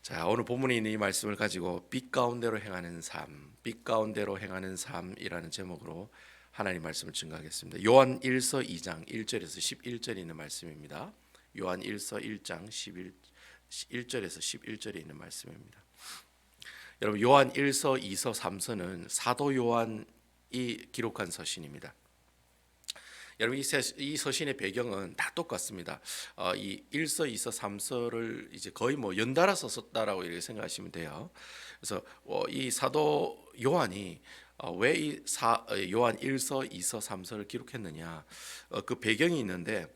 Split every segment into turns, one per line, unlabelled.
자, 오늘 본문에 있는 이 말씀을 가지고 빛 가운데로 행하는 삶, 빛 가운데로 행하는 삶이라는 제목으로 하나님 말씀을 증거하겠습니다. 요한 1서 2장 1절에서 11절에 있는 말씀입니다. 요한 1서 1장 1절에서 11절에 있는 말씀입니다. 여러분, 요한 1서, 2서, 3서는 사도 요한이 기록한 서신입니다. 여러분, 이 서신의 배경은 다 똑같습니다. 이 1서, 2서, 3서를 이제 거의 뭐 연달아서 썼다라고 이렇게 생각하시면 돼요. 그래서 이 사도 요한이 왜 이 요한 1서, 2서, 3서를 기록했느냐? 그 배경이 있는데,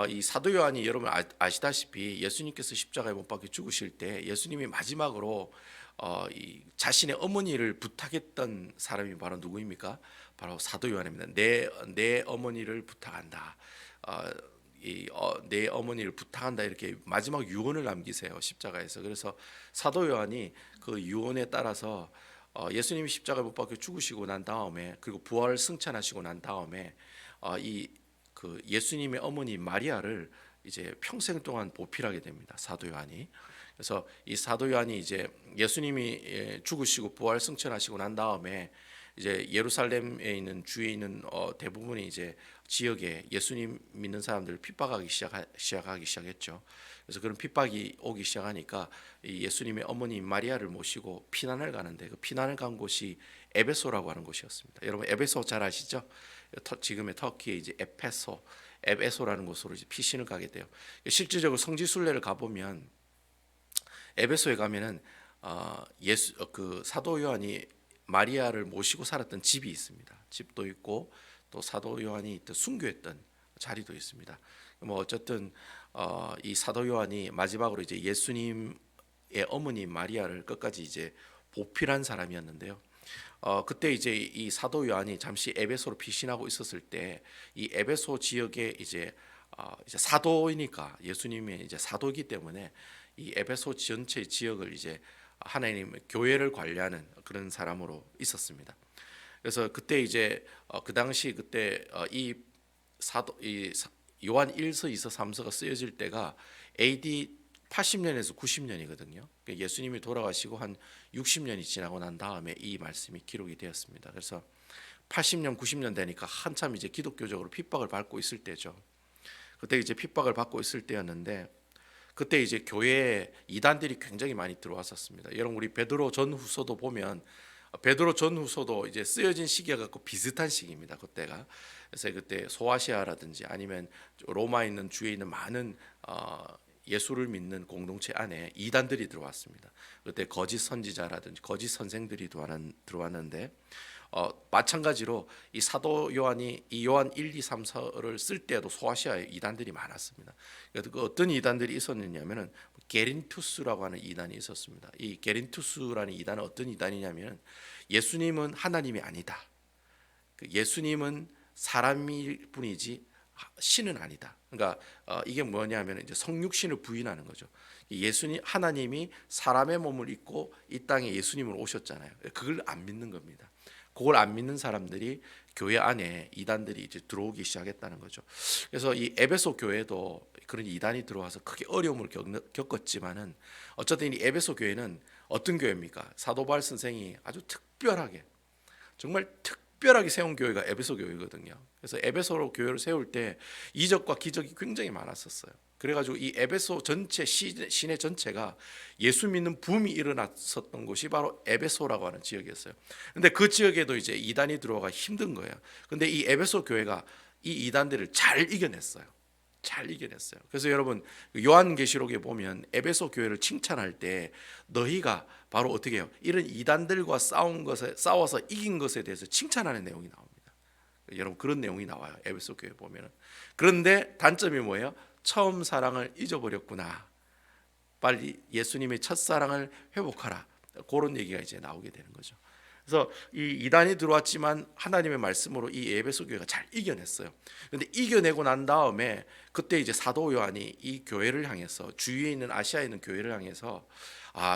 이 사도 요한이 여러분 아시다시피 예수님께서 십자가에 못 박혀 죽으실 때 예수님이 마지막으로 이 자신의 어머니를 부탁했던 사람이 바로 누구입니까? 바로 사도 요한입니다. 내 어머니를 부탁한다. 내 어머니를 부탁한다, 이렇게 마지막 유언을 남기세요, 십자가에서. 그래서 사도 요한이 그 유언에 따라서 예수님이 십자가에 못 박혀 죽으시고 난 다음에, 그리고 부활을 승천하시고 난 다음에 이 그 예수님의 어머니 마리아를 이제 평생 동안 보필하게 됩니다, 사도 요한이. 그래서 이 사도 요한이 이제 예수님이 죽으시고 부활 승천하시고 난 다음에 이제 예루살렘에 있는 주에 있는 대부분의 이제 지역에 예수님 믿는 사람들을 핍박하기 시작했죠. 그래서 그런 핍박이 오기 시작하니까 이 예수님의 어머니 마리아를 모시고 피난을 가는데, 그 피난을 간 곳이 에베소라고 하는 곳이었습니다. 여러분, 에베소 잘 아시죠? 지금의 터키의 이제 에베소라는 곳으로 이제 피신을 가게 돼요. 실질적으로 성지 순례를 가보면 에베소에 가면은 그 사도 요한이 마리아를 모시고 살았던 집이 있습니다. 집도 있고 또 사도 요한이 순교했던 자리도 있습니다. 뭐 어쨌든 이 사도 요한이 마지막으로 이제 예수님의 어머니 마리아를 끝까지 이제 보필한 사람이었는데요. 그때 이제 이 사도 요한이 잠시 에베소로 피신하고 있었을 때, 이 에베소 지역에 이제 사도이니까, 예수님의 이제 사도이기 때문에 이 에베소 전체 지역을 이제 하나님 교회를 관리하는 그런 사람으로 있었습니다. 그래서 그때 이제 그 당시 그때 이 사도 이 요한 1서, 2서, 3서가 쓰여질 때가 AD 80년에서 90년이거든요. 예수님이 돌아가시고 한 60년이 지나고 난 다음에 이 말씀이 기록이 되었습니다. 그래서 80년, 90년 되니까 한참 이제 기독교적으로 핍박을 받고 있을 때죠. 그때 이제 핍박을 받고 있을 때였는데, 그때 이제 교회에 이단들이 굉장히 많이 들어왔었습니다. 여러분, 우리 베드로 전후서도 보면 베드로 전후서도 이제 쓰여진 시기가 갖고 비슷한 시기입니다, 그때가. 그래서 그때 소아시아라든지 아니면 로마에 있는 주에 있는 많은 예수를 믿는 공동체 안에 이단들이 들어왔습니다. 그때 거짓 선지자라든지 거짓 선생들이 들어왔는데, 마찬가지로 이 사도 요한이 이 요한 1, 2, 3서를 쓸 때도 소아시아에 이단들이 많았습니다. 그래서 그 어떤 이단들이 있었느냐면은 게린투스라고 하는 이단이 있었습니다. 이 게린투스라는 이단은 어떤 이단이냐면, 예수님은 하나님이 아니다. 예수님은 사람일 뿐이지 신은 아니다. 그러니까 이게 뭐냐면 이제 성육신을 부인하는 거죠. 예수님, 하나님이 사람의 몸을 입고 이 땅에 예수님으로 오셨잖아요. 그걸 안 믿는 겁니다. 그걸 안 믿는 사람들이 교회 안에 이단들이 이제 들어오기 시작했다는 거죠. 그래서 이 에베소 교회도 그런 이단이 들어와서 크게 어려움을 겪었지만은, 어쨌든 이 에베소 교회는 어떤 교회입니까? 사도 바울 선생이 아주 특별하게, 정말 특별하게 세운 교회가 에베소 교회거든요. 그래서 에베소로 교회를 세울 때 이적과 기적이 굉장히 많았었어요. 그래가지고 이 에베소 전체 시내 전체가 예수 믿는 붐이 일어났었던 곳이 바로 에베소라고 하는 지역이었어요. 근데 그 지역에도 이제 이단이 들어가 힘든 거예요. 근데 이 에베소 교회가 이 이단들을 잘 이겨냈어요. 잘 이겨냈어요. 그래서 여러분, 요한계시록에 보면 에베소 교회를 칭찬할 때 너희가 바로 어떻게 해요? 이런 이단들과 싸워서 이긴 것에 대해서 칭찬하는 내용이 나옵니다. 여러분, 그런 내용이 나와요, 에베소 교회 보면은. 그런데 단점이 뭐예요? 처음 사랑을 잊어버렸구나. 빨리 예수님의 첫사랑을 회복하라. 그런 얘기가 이제 나오게 되는 거죠. 그래서 이 이단이 들어왔지만 하나님의 말씀으로 이 에베소 교회가 잘 이겨냈어요. 그런데 이겨내고 난 다음에 그때 이제 사도 요한이 이 교회를 향해서, 주위에 있는 아시아에 있는 교회를 향해서,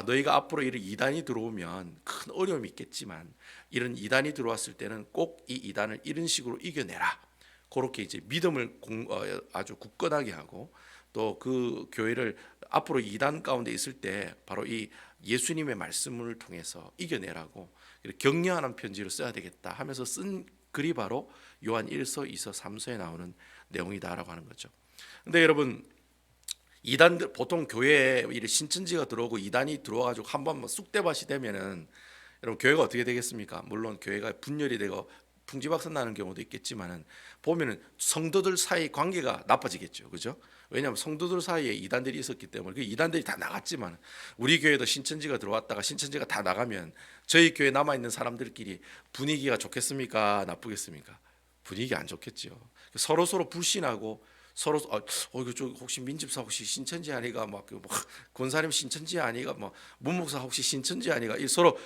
너희가 앞으로 이런 이단이 들어오면 큰 어려움이 있겠지만 이런 이단이 들어왔을 때는 꼭 이 이단을 이런 식으로 이겨내라. 그렇게 이제 믿음을 아주 굳건하게 하고, 또 그 교회를 앞으로 이단 가운데 있을 때 바로 이 예수님의 말씀을 통해서 이겨내라고 격려하는 편지를 써야 되겠다 하면서 쓴 글이 바로 요한 1서, 2서, 3서에 나오는 내용이다라고 하는 거죠. 근데 여러분, 이단들 보통 교회에 신천지가 들어오고 이단이 들어와가지고 한번 쑥대밭이 되면은 여러분 교회가 어떻게 되겠습니까? 물론 교회가 분열이 되고 풍지박산 나는 경우도 있겠지만은 보면은 성도들 사이 관계가 나빠지겠죠, 그죠? 왜냐하면 성도들 사이에 이단들이 있었기 때문에 그 이단들이 다 나갔지만 우리 교회도 신천지가 들어왔다가 신천지가 다 나가면 저희 교회 남아 있는 사람들끼리 분위기가 좋겠습니까? 나쁘겠습니까? 분위기 안 좋겠죠. 서로 불신하고 서로 이거 저 혹시 민집사 혹시 신천지 아니가 막 권사님 신천지 아니가 뭐 문목사 혹시 신천지 아니가 서로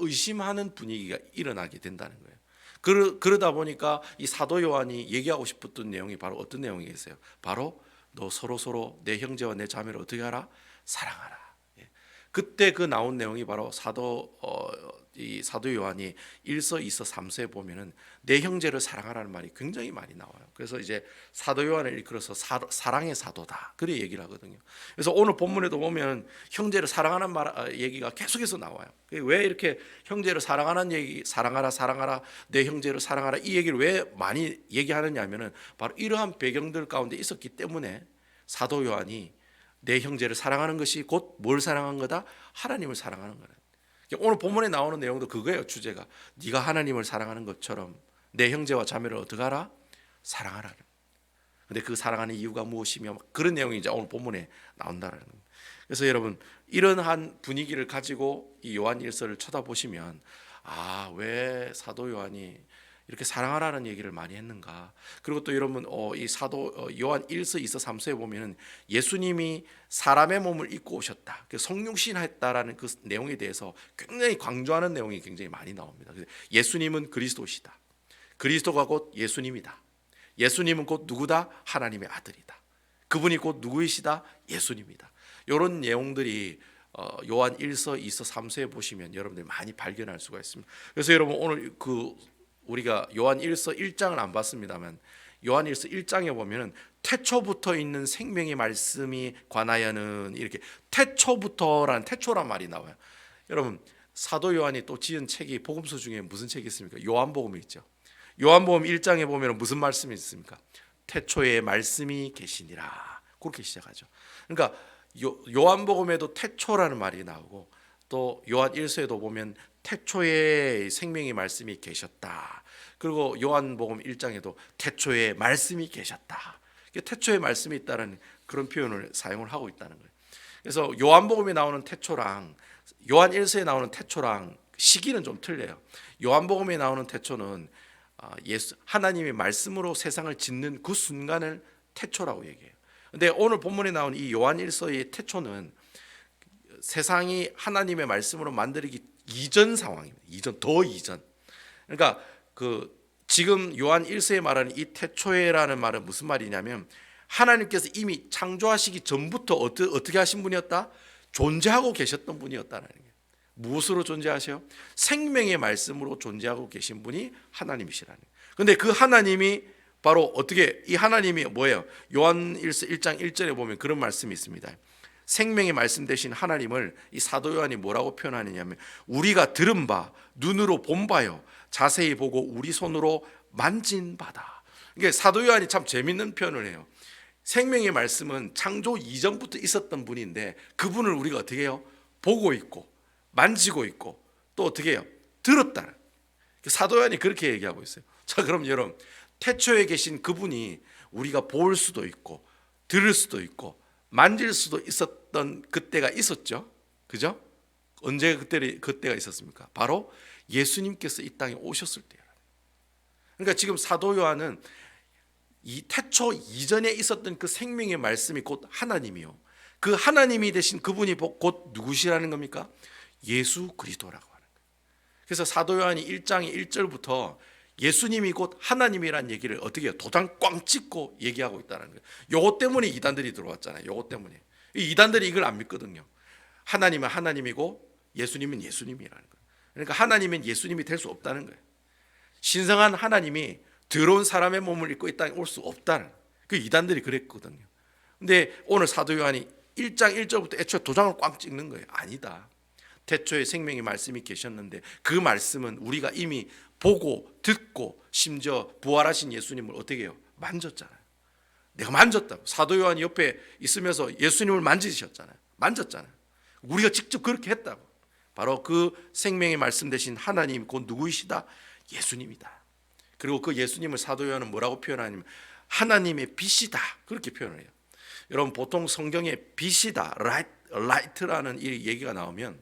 의심하는 분위기가 일어나게 된다는 거예요. 그러다 보니까 이 사도 요한이 얘기하고 싶었던 내용이 바로 어떤 내용이겠어요? 바로 너 서로 내 형제와 내 자매를 어떻게 하라? 사랑하라. 예. 그때 그 나온 내용이 바로 이 사도 요한이 1서, 2서, 3서에 보면은 내 형제를 사랑하라는 말이 굉장히 많이 나와요. 그래서 이제 사도 요한을 일컬어서 사랑의 사도다. 그렇게 얘기를 하거든요. 그래서 오늘 본문에도 보면 형제를 사랑하는 얘기가 계속해서 나와요. 왜 이렇게 형제를 사랑하는 얘기, 사랑하라, 내 형제를 사랑하라 이 얘기를 왜 많이 얘기하느냐면은 바로 이러한 배경들 가운데 있었기 때문에 사도 요한이 내 형제를 사랑하는 것이 곧 뭘 사랑한 거다? 하나님을 사랑하는 거다. 오늘 본문에 나오는 내용도 그거예요. 주제가 네가 하나님을 사랑하는 것처럼 내 형제와 자매를 어떻게 하라? 사랑하라. 근데 그 사랑하는 이유가 무엇이며 그런 내용이 이제 오늘 본문에 나온다라는 겁니다. 그래서 여러분 이러한 분위기를 가지고 이 요한 1서를 쳐다보시면 왜 사도 요한이 이렇게 사랑하라는 얘기를 많이 했는가? 그리고 또 여러분 이 사도 요한 1서, 2서, 3서에 보면은 예수님이 사람의 몸을 입고 오셨다. 성육신했다라는 그 내용에 대해서 굉장히 강조하는 내용이 굉장히 많이 나옵니다. 예수님은 그리스도시다. 그리스도가 곧 예수님이다. 예수님은 곧 누구다? 하나님의 아들이다. 그분이 곧 누구이시다? 예수님이다. 이런 내용들이 요한 1서, 2서, 3서에 보시면 여러분들이 많이 발견할 수가 있습니다. 그래서 여러분 오늘 우리가 요한 1서 1장을 안 봤습니다만 요한 1서 1장에 보면은 태초부터 있는 생명의 말씀이 관하여는 이렇게 태초부터라는 태초란 말이 나와요. 여러분 사도 요한이 또 지은 책이 복음서 중에 무슨 책이 있습니까? 요한복음이 있죠. 요한복음 1장에 보면 무슨 말씀이 있습니까? 태초에 말씀이 계시니라. 그렇게 시작하죠. 그러니까 요한복음에도 태초라는 말이 나오고 또 요한 1서에도 보면 태초에 생명의 말씀이 계셨다. 그리고 요한복음 1장에도 태초에 말씀이 계셨다. 태초에 말씀이 있다는 그런 표현을 사용을 하고 있다는 거예요. 그래서 요한복음에 나오는 태초랑 요한 1서에 나오는 태초랑 시기는 좀 틀려요. 요한복음에 나오는 태초는 하나님의 말씀으로 세상을 짓는 그 순간을 태초라고 얘기해요. 근데 오늘 본문에 나온 이 요한 1서의 태초는 세상이 하나님의 말씀으로 만들기 이전 상황입니다. 더 이전. 그러니까 지금 요한 1서에 말하는 이 태초에라는 말은 무슨 말이냐면 하나님께서 이미 창조하시기 전부터 어떻게 하신 분이었다? 존재하고 계셨던 분이었다는 거예요. 무엇으로 존재하셔요? 생명의 말씀으로 존재하고 계신 분이 하나님이시라는 거예요. 근데 그 하나님이 바로 이 하나님이 뭐예요? 요한 1장 1절에 보면 그런 말씀이 있습니다. 생명의 말씀 되신 하나님을 이 사도 요한이 뭐라고 표현하느냐면 우리가 들은 바 눈으로 본 바요 자세히 보고 우리 손으로 만진 바다. 이게 사도 요한이 참 재밌는 표현을 해요. 생명의 말씀은 창조 이전부터 있었던 분인데 그분을 우리가 어떻게 해요? 보고 있고 만지고 있고 또 어떻게 해요? 들었다. 사도 요한이 그렇게 얘기하고 있어요. 자, 그럼 여러분 태초에 계신 그분이 우리가 볼 수도 있고 들을 수도 있고 만질 수도 있었던 그때가 있었죠. 그죠? 언제 그때가 있었습니까? 바로 예수님께서 이 땅에 오셨을 때예요. 그러니까 지금 사도 요한은 이 태초 이전에 있었던 그 생명의 말씀이 곧 하나님이요. 그 하나님이 되신 그분이 곧 누구시라는 겁니까? 예수 그리스도라고 하는 거예요. 그래서 사도 요한이 1장의 1절부터 예수님이 곧 하나님이라는 얘기를 어떻게 해요? 도장 꽝 찍고 얘기하고 있다는 거예요. 요것 때문에 이단들이 들어왔잖아요. 요것 때문에. 이단들이 이걸 안 믿거든요. 하나님은 하나님이고 예수님은 예수님이라는 거예요. 그러니까 하나님은 예수님이 될 수 없다는 거예요. 신성한 하나님이 더러운 사람의 몸을 입고 이 땅에 올 수 없다는 그 이단들이 그랬거든요. 근데 오늘 사도 요한이 1장 1절부터 애초에 도장을 꽝 찍는 거예요. 아니다. 태초에 생명의 말씀이 계셨는데 그 말씀은 우리가 이미 보고 듣고 심지어 부활하신 예수님을 어떻게 해요? 만졌잖아요. 내가 만졌다고. 사도 요한이 옆에 있으면서 예수님을 만지셨잖아요. 만졌잖아요. 우리가 직접 그렇게 했다고. 바로 그 생명의 말씀 되신 하나님 곧 누구이시다? 예수님이다. 그리고 그 예수님을 사도 요한은 뭐라고 표현하냐면 하나님의 빛이다 그렇게 표현을 해요. 여러분 보통 성경에 빛이다 light라는 이 얘기가 나오면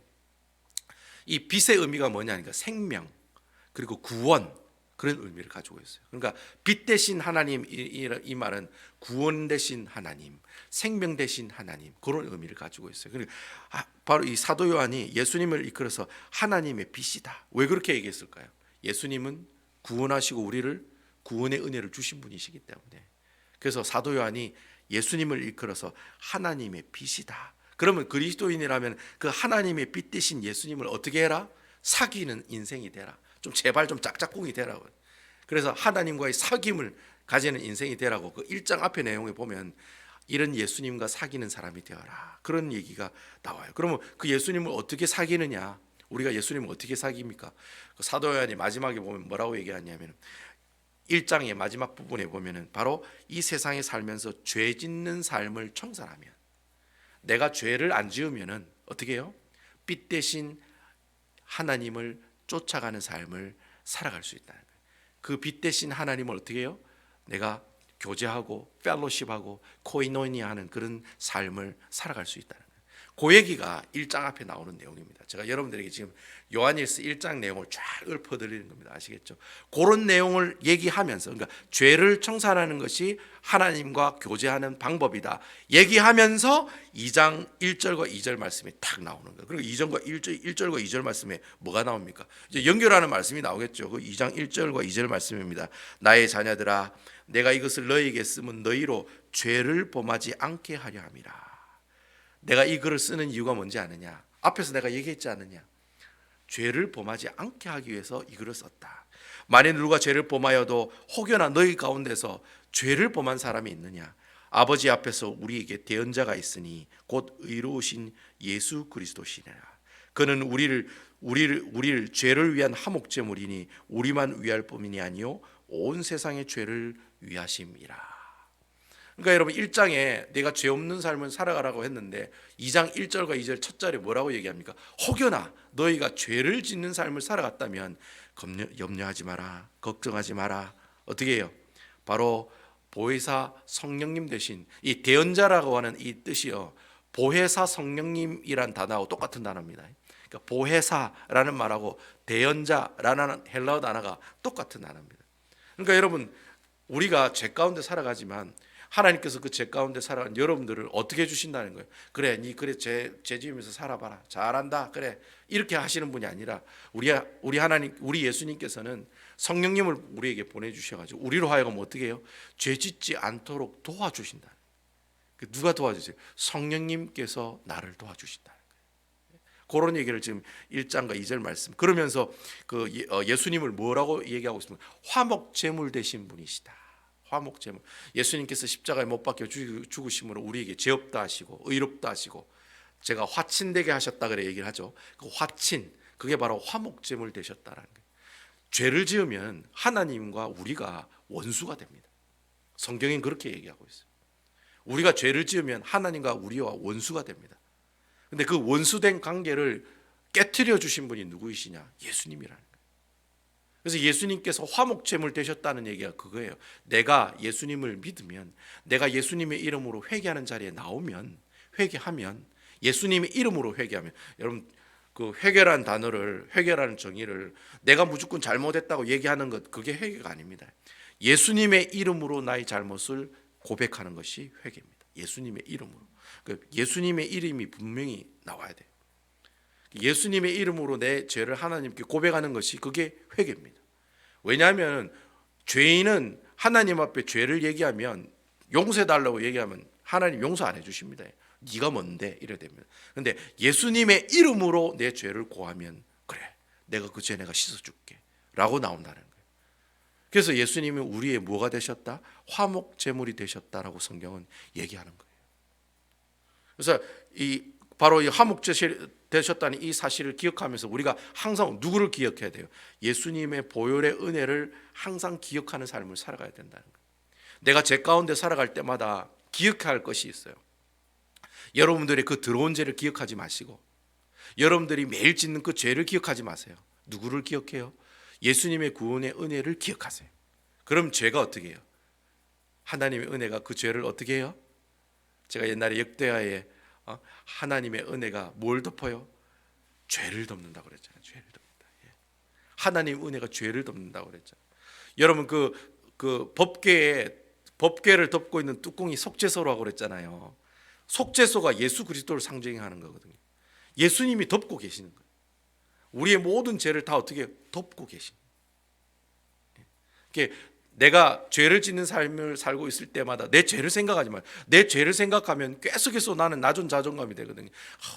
이 빛의 의미가 뭐냐니까 생명 그리고 구원 그런 의미를 가지고 있어요. 그러니까 빛 대신 하나님 이 말은 구원 대신 하나님, 생명 대신 하나님 그런 의미를 가지고 있어요. 그러니까 바로 이 사도 요한이 예수님을 이끌어서 하나님의 빛이다. 왜 그렇게 얘기했을까요? 예수님은 구원하시고 우리를 구원의 은혜를 주신 분이시기 때문에. 그래서 사도 요한이 예수님을 이끌어서 하나님의 빛이다. 그러면 그리스도인이라면 그 하나님의 빛 대신 예수님을 어떻게 해라? 사귀는 인생이 되라. 좀 제발 좀 짝짝꿍이 되라고. 그래서 하나님과의 사귐을 가지는 인생이 되라고 그 1장 앞의 내용에 보면 이런 예수님과 사귀는 사람이 되어라. 그런 얘기가 나와요. 그러면 그 예수님을 어떻게 사귀느냐? 우리가 예수님을 어떻게 사귀입니까? 그 사도 요한이 마지막에 보면 뭐라고 얘기하냐면 1장의 마지막 부분에 보면은 바로 이 세상에 살면서 죄 짓는 삶을 청산하면 내가 죄를 안 지으면은 어떻게 해요? 빛 대신 하나님을 쫓아가는 삶을 살아갈 수 있다는 거예요. 그 빛 대신 하나님을 어떻게 해요? 내가 교제하고 펠로십하고 코이노니아하는 그런 삶을 살아갈 수 있다는 거예요. 그 얘기가 1장 앞에 나오는 내용입니다. 제가 여러분들에게 지금 요한일서 1장 내용을 쫙 읊어드리는 겁니다. 아시겠죠? 그런 내용을 얘기하면서 그러니까 죄를 청산하는 것이 하나님과 교제하는 방법이다 얘기하면서 2장 1절과 2절 말씀이 탁 나오는 거예요. 그리고 2절과 1절과 2절 말씀에 뭐가 나옵니까? 이제 연결하는 말씀이 나오겠죠. 그 2장 1절과 2절 말씀입니다. 나의 자녀들아 내가 이것을 너희에게 쓰면 너희로 죄를 범하지 않게 하려 함이라. 내가 이 글을 쓰는 이유가 뭔지 아느냐? 앞에서 내가 얘기했지 않느냐? 죄를 범하지 않게 하기 위해서 이 글을 썼다. 만일 누가 죄를 범하여도 혹여나 너희 가운데서 죄를 범한 사람이 있느냐? 아버지 앞에서 우리에게 대언자가 있으니 곧 의로우신 예수 그리스도시니라. 그는 우리를 죄를 위한 화목제물이니 우리만 위할 뿐이 아니요 온 세상의 죄를 위하심이라. 그러니까 여러분 1장에 내가 죄 없는 삶을 살아가라고 했는데 2장 1절과 2절 첫 절에 뭐라고 얘기합니까? 혹여나 너희가 죄를 짓는 삶을 살아갔다면 염려하지 마라. 걱정하지 마라. 어떻게 해요? 바로 보혜사 성령님 대신 이 대언자라고 하는 이 뜻이요. 보혜사 성령님이란 단어하고 똑같은 단어입니다. 그러니까 보혜사라는 말하고 대언자라는 헬라어 단어가 똑같은 단어입니다. 그러니까 여러분 우리가 죄 가운데 살아가지만 하나님께서 그 죄 가운데 살아간 여러분들을 어떻게 해주신다는 거예요. 그래, 니 그래 죄 지으면서 살아봐라. 잘한다. 그래, 이렇게 하시는 분이 아니라 우리 하나님, 우리 예수님께서는 성령님을 우리에게 보내주셔가지고 우리로 하여금 어떻게 해요? 죄 짓지 않도록 도와주신다. 누가 도와주세요? 성령님께서 나를 도와주신다. 그런 얘기를 지금 1장과 2절 말씀. 그러면서 그 예수님을 뭐라고 얘기하고 있습니까? 화목제물 되신 분이시다. 화목제물. 예수님께서 십자가에 못 박혀 죽으심으로 우리에게 죄 없다 하시고 의롭다 하시고 제가 화친되게 하셨다 그래 얘기를 하죠. 그 화친 그게 바로 화목제물 되셨다라는 거예요. 죄를 지으면 하나님과 우리가 원수가 됩니다. 성경엔 그렇게 얘기하고 있어요. 우리가 죄를 지으면 하나님과 우리와 원수가 됩니다. 근데 그 원수된 관계를 깨트려 주신 분이 누구이시냐? 예수님이라는 거예요. 그래서 예수님께서 화목제물 되셨다는 얘기가 그거예요. 내가 예수님을 믿으면 내가 예수님의 이름으로 회개하는 자리에 나오면 회개하면 예수님의 이름으로 회개하면 여러분 그 회개라는 단어를 회개라는 정의를 내가 무조건 잘못했다고 얘기하는 것 그게 회개가 아닙니다. 예수님의 이름으로 나의 잘못을 고백하는 것이 회개입니다. 예수님의 이름으로. 예수님의 이름이 분명히 나와야 돼요. 예수님의 이름으로 내 죄를 하나님께 고백하는 것이 그게 회개입니다. 왜냐하면 죄인은 하나님 앞에 죄를 얘기하면 용서해달라고 얘기하면 하나님 용서 안 해주십니다. 네가 뭔데 이래 되면. 근데 예수님의 이름으로 내 죄를 고하면 그래 내가 그 죄 내가 씻어줄게 라고 나온다는 거예요. 그래서 예수님이 우리의 뭐가 되셨다? 화목제물이 되셨다라고 성경은 얘기하는 거예요. 그래서 바로 이 화목제 되셨다는 이 사실을 기억하면서 우리가 항상 누구를 기억해야 돼요? 예수님의 보혈의 은혜를 항상 기억하는 삶을 살아가야 된다는 거예요. 내가 죄 가운데 살아갈 때마다 기억해야 할 것이 있어요. 여러분들의 그 들어온 죄를 기억하지 마시고, 여러분들이 매일 짓는 그 죄를 기억하지 마세요. 누구를 기억해요? 예수님의 구원의 은혜를 기억하세요. 그럼 죄가 어떻게 해요? 하나님의 은혜가 그 죄를 어떻게 해요? 제가 옛날에 역대하에 하나님의 은혜가 뭘 덮어요? 죄를 덮는다고 그랬잖아요. 죄를 덮는다. 하나님 은혜가 죄를 덮는다고 그랬잖아요. 여러분 그 법궤를 덮고 있는 뚜껑이 속죄소라고 그랬잖아요. 속죄소가 예수 그리스도를 상징하는 거거든요. 예수님이 덮고 계시는 거예요. 우리의 모든 죄를 다 어떻게 덮고 계신 거예요. 내가 죄를 짓는 삶을 살고 있을 때마다 내 죄를 생각하지 마요. 내 죄를 생각하면 계속해서 나는 낮은 자존감이 되거든요.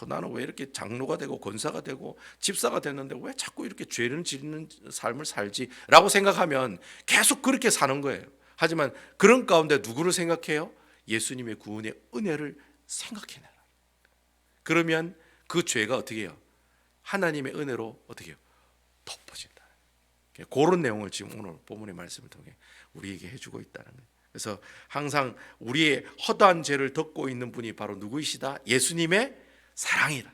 나는 왜 이렇게 장로가 되고 권사가 되고 집사가 됐는데 왜 자꾸 이렇게 죄를 짓는 삶을 살지라고 생각하면 계속 그렇게 사는 거예요. 하지만 그런 가운데 누구를 생각해요? 예수님의 구원의 은혜를 생각해내라. 그러면 그 죄가 어떻게 해요? 하나님의 은혜로 어떻게 해요? 덮어진다. 그런 내용을 지금 오늘 본문의 말씀을 통해 우리에게 해주고 있다는 거예요. 그래서 항상 우리의 허다한 죄를 덮고 있는 분이 바로 누구이시다? 예수님의 사랑이다.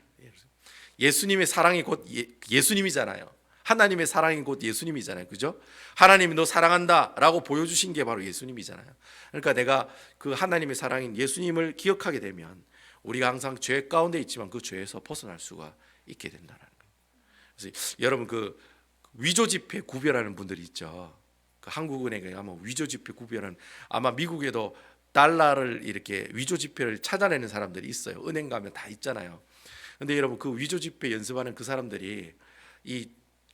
예수님의 사랑이 곧 예수님이잖아요. 하나님의 사랑이 곧 예수님이잖아요. 그죠? 하나님이 너 사랑한다 라고 보여주신 게 바로 예수님이잖아요. 그러니까 내가 그 하나님의 사랑인 예수님을 기억하게 되면 우리가 항상 죄 가운데 있지만 그 죄에서 벗어날 수가 있게 된다는 거예요. 그래서 여러분 그 위조 지폐 구별하는 분들이 있죠. 그 한국은행에 아마 위조 지폐 구별하는, 아마 미국에도 달러를 이렇게 위조 지폐를 찾아내는 사람들이 있어요. 은행 가면 다 있잖아요. 근데 여러분 그 위조 지폐 연습하는 그 사람들이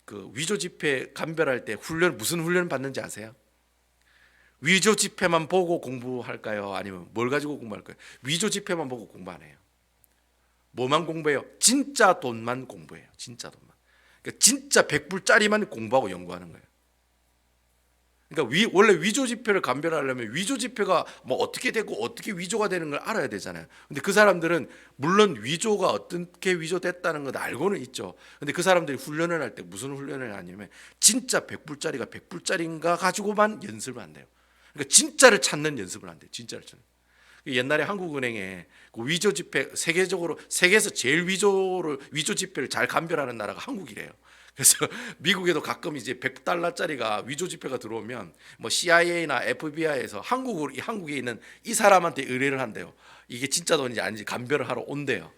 그 위조 지폐 감별할 때 무슨 훈련 받는지 아세요? 위조 지폐만 보고 공부할까요? 아니면 뭘 가지고 공부할까요? 위조 지폐만 보고 공부 안 해요. 뭐만 공부해요? 진짜 돈만 공부해요. 진짜 돈만. 그러니까 진짜 100불짜리만 공부하고 연구하는 거예요. 그러니까 원래 위조 지폐를 감별하려면 위조 지폐가 뭐 어떻게 되고 어떻게 위조가 되는 걸 알아야 되잖아요. 근데 그 사람들은 물론 위조가 어떻게 위조됐다는 걸 알고는 있죠. 근데 그 사람들이 훈련을 할 때 무슨 훈련을 하냐면 진짜 100불짜리가 100불짜리인가 가지고만 연습을 한대요. 그러니까 진짜를 찾는 연습을 한대요. 진짜를 찾는. 옛날에 한국은행에 그 위조 지폐 세계에서 제일 위조 지폐를 잘 감별하는 나라가 한국이래요. 그래서 미국에도 가끔 이제 100달러짜리가 위조 지폐가 들어오면 뭐 CIA나 FBI에서 한국에 있는 이 사람한테 의뢰를 한대요. 이게 진짜 돈인지 아닌지 감별을 하러 온대요.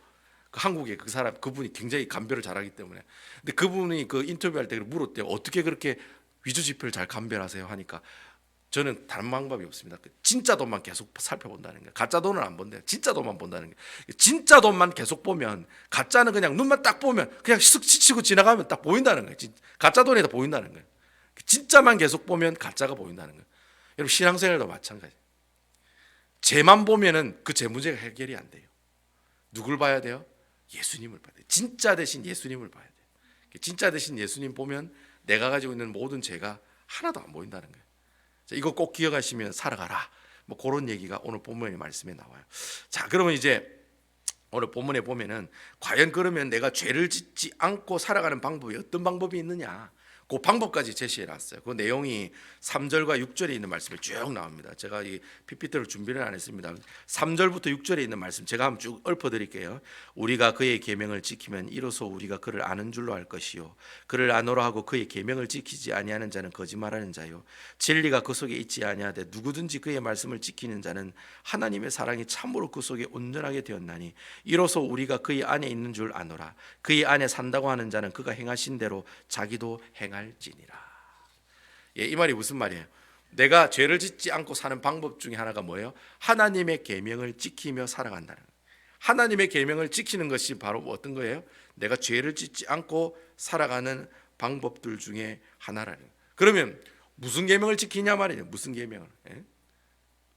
그 한국에 그분이 굉장히 감별을 잘하기 때문에. 근데 그분이 그 인터뷰할 때 물었대요. 어떻게 그렇게 위조 지폐를 잘 감별하세요? 하니까 저는 다른 방법이 없습니다. 진짜 돈만 계속 살펴본다는 거예요. 가짜 돈은 안 본대요. 진짜 돈만 본다는 거예요. 진짜 돈만 계속 보면, 가짜는 그냥 눈만 딱 보면 그냥 쓱 스치고 지나가면 딱 보인다는 거예요. 가짜 돈이 다 보인다는 거예요. 진짜만 계속 보면 가짜가 보인다는 거예요. 여러분 신앙생활도 마찬가지. 죄만 보면은 그 죄 문제가 해결이 안 돼요. 누굴 봐야 돼요? 예수님을 봐야 돼요. 진짜 대신 예수님을 봐야 돼요. 진짜 대신 예수님 보면 내가 가지고 있는 모든 죄가 하나도 안 보인다는 거예요. 이거 꼭 기억하시면 살아가라. 뭐 그런 얘기가 오늘 본문의 말씀에 나와요. 자, 그러면 이제 오늘 본문에 보면은 과연 그러면 내가 죄를 짓지 않고 살아가는 방법이 어떤 방법이 있느냐? 그 방법까지 제시해 놨어요. 그 내용이 3절과 6절에 있는 말씀이 쭉 나옵니다. 제가 이 PPT를 준비를 안 했습니다. 3절부터 6절에 있는 말씀 제가 한번 쭉 읊어드릴게요. 우리가 그의 계명을 지키면 이로써 우리가 그를 아는 줄로 알 것이요 그를 아노라 하고 그의 계명을 지키지 아니하는 자는 거짓말하는 자요 진리가 그 속에 있지 아니하되 누구든지 그의 말씀을 지키는 자는 하나님의 사랑이 참으로 그 속에 온전하게 되었나니 이로써 우리가 그의 안에 있는 줄 아노라. 그의 안에 산다고 하는 자는 그가 행하신 대로 자기도 행할지니라. 이 말이 무슨 말이에요? 내가 죄를 짓지 않고 사는 방법 중에 하나가 뭐예요? 하나님의 계명을 지키며 살아간다는 거예요. 하나님의 계명을 지키는 것이 바로 어떤 거예요? 내가 죄를 짓지 않고 살아가는 방법들 중에 하나라는 거예요. 그러면 무슨 계명을 지키냐 말이에요. 무슨 계명을?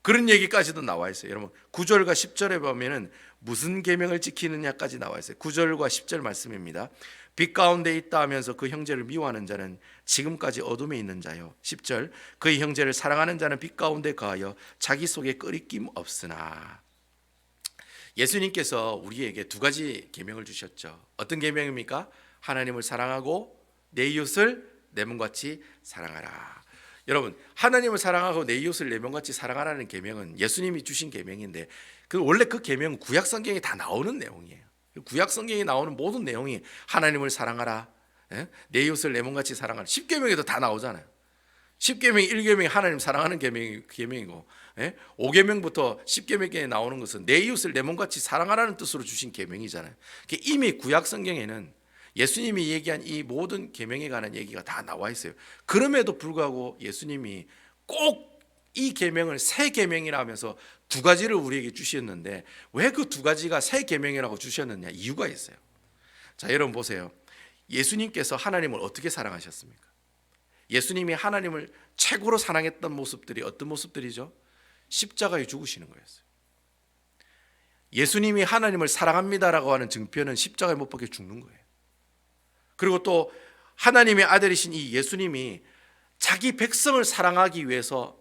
그런 얘기까지도 나와 있어요. 여러분 9절과 10절에 보면은 무슨 계명을 지키느냐까지 나와 있어요. 9절과 10절 말씀입니다. 빛 가운데 있다 하면서 그 형제를 미워하는 자는 지금까지 어둠에 있는 자요. 10절 그의 형제를 사랑하는 자는 빛 가운데 거하여 자기 속에 끄리낌 없으나. 예수님께서 우리에게 두 가지 계명을 주셨죠. 어떤 계명입니까? 하나님을 사랑하고 내 이웃을 내 몸같이 사랑하라. 여러분, 하나님을 사랑하고 내 이웃을 내 몸같이 사랑하라는 계명은 예수님이 주신 계명인데 원래 그 계명은 구약 성경에 다 나오는 내용이에요. 구약 성경에 나오는 모든 내용이 하나님을 사랑하라, 내 이웃을 내 몸같이 사랑하라. 10계명에도 다 나오잖아요. 10계명 1계명이 하나님 사랑하는 계명이고 5계명부터 10계명에 나오는 것은 내 이웃을 내 몸같이 사랑하라는 뜻으로 주신 계명이잖아요. 이미 구약 성경에는 예수님이 얘기한 이 모든 계명에 관한 얘기가 다 나와 있어요. 그럼에도 불구하고 예수님이 꼭 이 계명을 새 계명이라 하면서 두 가지를 우리에게 주셨는데 왜 그 두 가지가 새 계명이라고 주셨느냐? 이유가 있어요. 자, 여러분 보세요. 예수님께서 하나님을 어떻게 사랑하셨습니까? 예수님이 하나님을 최고로 사랑했던 모습들이 어떤 모습들이죠? 십자가에 죽으시는 거였어요. 예수님이 하나님을 사랑합니다라고 하는 증표는 십자가에 못 박혀 죽는 거예요. 그리고 또 하나님의 아들이신 이 예수님이 자기 백성을 사랑하기 위해서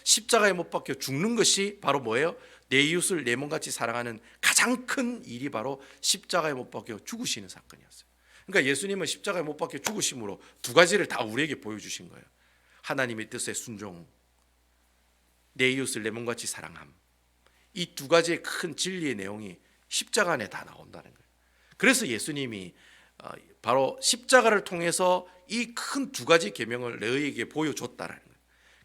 십자가에 못 박혀 죽는 것이 바로 뭐예요? 내 이웃을 내 몸같이 사랑하는 가장 큰 일이 바로 십자가에 못 박혀 죽으시는 사건이었어요. 그러니까 예수님은 십자가에 못 박혀 죽으심으로 두 가지를 다 우리에게 보여주신 거예요. 하나님의 뜻에 순종, 내 이웃을 내 몸같이 사랑함. 이 두 가지의 큰 진리의 내용이 십자가 안에 다 나온다는 거예요. 그래서 예수님이 바로 십자가를 통해서 이 큰 두 가지 계명을 너희에게 보여줬다라는 거예요.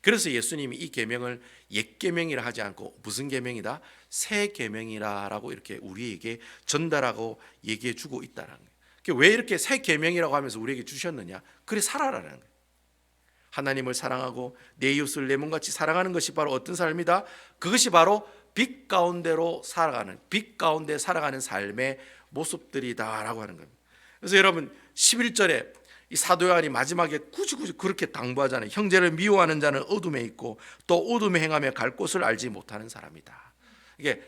그래서 예수님이 이 계명을 옛 계명이라 하지 않고 무슨 계명이다? 새 계명이라고 이렇게 우리에게 전달하고 얘기해 주고 있다라는 거예요. 왜 이렇게 새 계명이라고 하면서 우리에게 주셨느냐? 그래 살아라는 거예요. 하나님을 사랑하고 내 이웃을 내 몸같이 사랑하는 것이 바로 어떤 삶이다? 그것이 바로 빛 가운데 살아가는 삶의 모습들이다라고 하는 겁니다. 그래서 여러분 11절에 이 사도 요한이 마지막에 굳이 그렇게 당부하잖아요. 형제를 미워하는 자는 어둠에 있고 또 어둠에 행하며 갈 곳을 알지 못하는 사람이다. 이게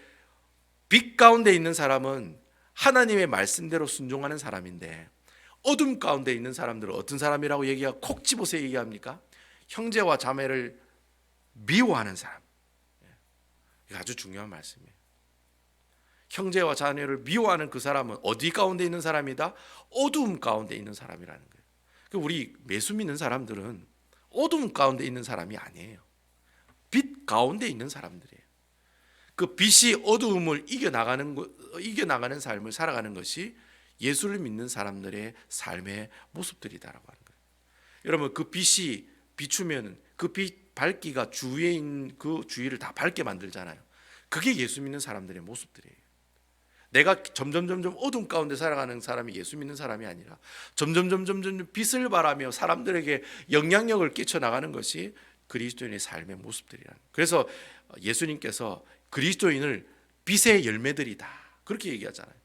빛 가운데 있는 사람은 하나님의 말씀대로 순종하는 사람인데 어둠 가운데 있는 사람들은 어떤 사람이라고 콕 집어서 얘기합니까? 형제와 자매를 미워하는 사람. 이거 아주 중요한 말씀이에요. 형제와 자매를 미워하는 그 사람은 어디 가운데 있는 사람이다? 어둠 가운데 있는 사람이라는 거예요. 우리 예수 믿는 사람들은 어둠 가운데 있는 사람이 아니에요. 빛 가운데 있는 사람들이에요. 그 빛이 어두움을 이겨나가는 삶을 살아가는 것이 예수를 믿는 사람들의 삶의 모습들이다라고 하는 거예요. 여러분 그 빛이 비추면 그 빛 밝기가 주위에 있는 그 주위를 다 밝게 만들잖아요. 그게 예수 믿는 사람들의 모습들이에요. 내가 점점 어둠 가운데 살아가는 사람이 예수 믿는 사람이 아니라 점점 빛을 발하며 사람들에게 영향력을 끼쳐 나가는 것이 그리스도인의 삶의 모습들이라는. 그래서 예수님께서 그리스도인을 빛의 열매들이다 그렇게 얘기하잖아요.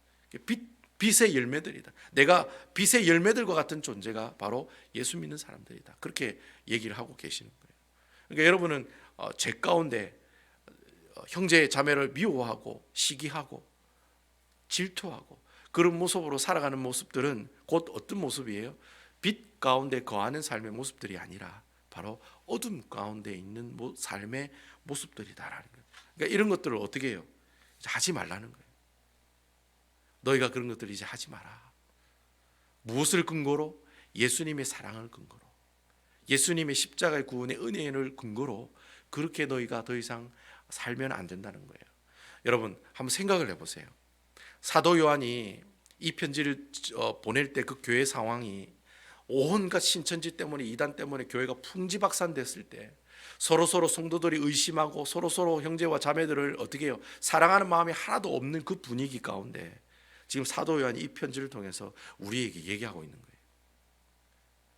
빛의 열매들이다. 내가 빛의 열매들과 같은 존재가 바로 예수 믿는 사람들이다. 그렇게 얘기를 하고 계시는 거예요. 그러니까 여러분은 죄 가운데 형제 자매를 미워하고 시기하고 질투하고 그런 모습으로 살아가는 모습들은 곧 어떤 모습이에요? 빛 가운데 거하는 삶의 모습들이 아니라 바로 어둠 가운데 있는 삶의 모습들이다라는 거예요. 그러니까 이런 것들을 어떻게 해요? 하지 말라는 거예요. 너희가 그런 것들을 이제 하지 마라. 무엇을 근거로? 예수님의 사랑을 근거로, 예수님의 십자가의 구원의 은혜를 근거로 그렇게 너희가 더 이상 살면 안 된다는 거예요. 여러분 한번 생각을 해보세요. 사도 요한이 이 편지를 보낼 때 그 교회 상황이 온갖 신천지 때문에 이단 때문에 교회가 풍지박산됐을 때 서로 성도들이 의심하고 서로 형제와 자매들을 어떻게 해요? 사랑하는 마음이 하나도 없는 그 분위기 가운데 지금 사도 요한이 이 편지를 통해서 우리에게 얘기하고 있는 거예요.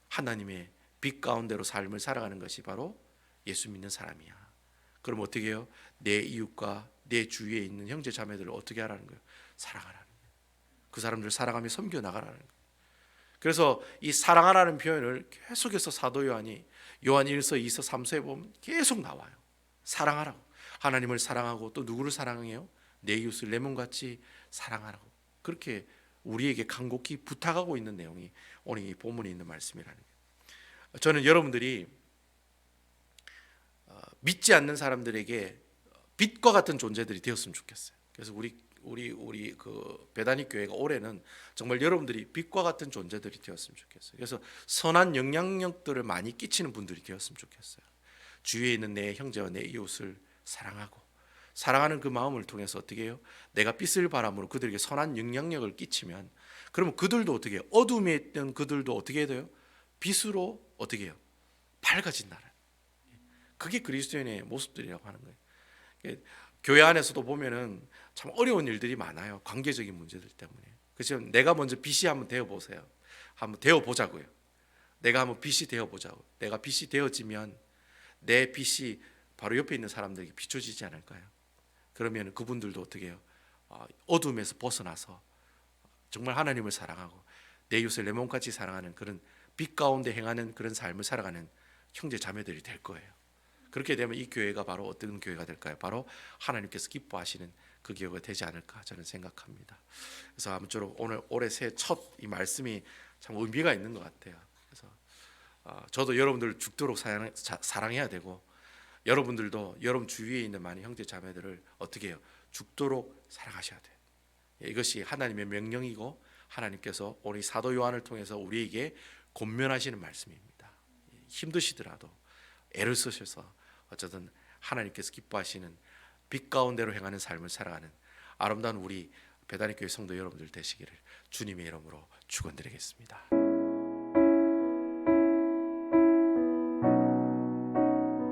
하나님의 빛 가운데로 삶을 살아가는 것이 바로 예수 믿는 사람이야. 그럼 어떻게 해요? 내 이웃과 내 주위에 있는 형제 자매들을 어떻게 하라는 거예요? 사랑하라는 거예요. 그 사람들을 사랑하며 섬겨 나가라는 거예요. 그래서 이 사랑하라는 표현을 계속해서 사도 요한이 요한 1서 2서 3서에 보면 계속 나와요. 사랑하라고. 하나님을 사랑하고 또 누구를 사랑해요? 내 이웃을 내 몸같이 사랑하라고. 그렇게 우리에게 간곡히 부탁하고 있는 내용이 오늘 이 본문에 있는 말씀이라는 거예요. 저는 여러분들이 믿지 않는 사람들에게 빛과 같은 존재들이 되었으면 좋겠어요. 그래서 우리 그 배다니 교회가 올해는 정말 여러분들이 빛과 같은 존재들이 되었으면 좋겠어요. 그래서 선한 영향력들을 많이 끼치는 분들이 되었으면 좋겠어요. 주위에 있는 내 형제와 내 이웃을 사랑하고 사랑하는 그 마음을 통해서 어떻게 해요? 내가 빛을 바람으로 그들에게 선한 영향력을 끼치면 그러면 그들도 어떻게 해요? 어둠에 있던 그들도 어떻게 해야 돼요? 빛으로 어떻게 해요? 밝아진다는. 그게 그리스도인의 모습들이라고 하는 거예요. 교회 안에서도 보면은 참 어려운 일들이 많아요. 관계적인 문제들 때문에. 그래서 내가 먼저 빛이 한번 되어 보세요. 한번 되어 보자고요. 내가 한번 빛이 되어 보자고. 내가 빛이 되어지면 내 빛이 바로 옆에 있는 사람들에게 비춰지지 않을까요? 그러면 그분들도 어떻게 해요? 어둠에서 벗어나서 정말 하나님을 사랑하고 내 이웃을 내 몸같이 사랑하는 그런 빛 가운데 행하는 그런 삶을 살아가는 형제 자매들이 될 거예요. 그렇게 되면 이 교회가 바로 어떤 교회가 될까요? 바로 하나님께서 기뻐하시는 그 교회가 되지 않을까 저는 생각합니다. 그래서 아무쪼록 오늘 올해 새 첫 이 말씀이 참 의미가 있는 것 같아요. 그래서 저도 여러분들을 죽도록 사랑해야 되고 여러분들도 여러분 주위에 있는 많은 형제 자매들을 어떻게 해요? 죽도록 사랑하셔야 돼요. 이것이 하나님의 명령이고 하나님께서 오늘 사도 요한을 통해서 우리에게 권면하시는 말씀입니다. 힘드시더라도 애를 쓰셔서 어쨌든 하나님께서 기뻐하시는 빛 가운데로 행하는 삶을 살아가는 아름다운 우리 배다니 교회 성도 여러분들 되시기를 주님의 이름으로 축원드리겠습니다.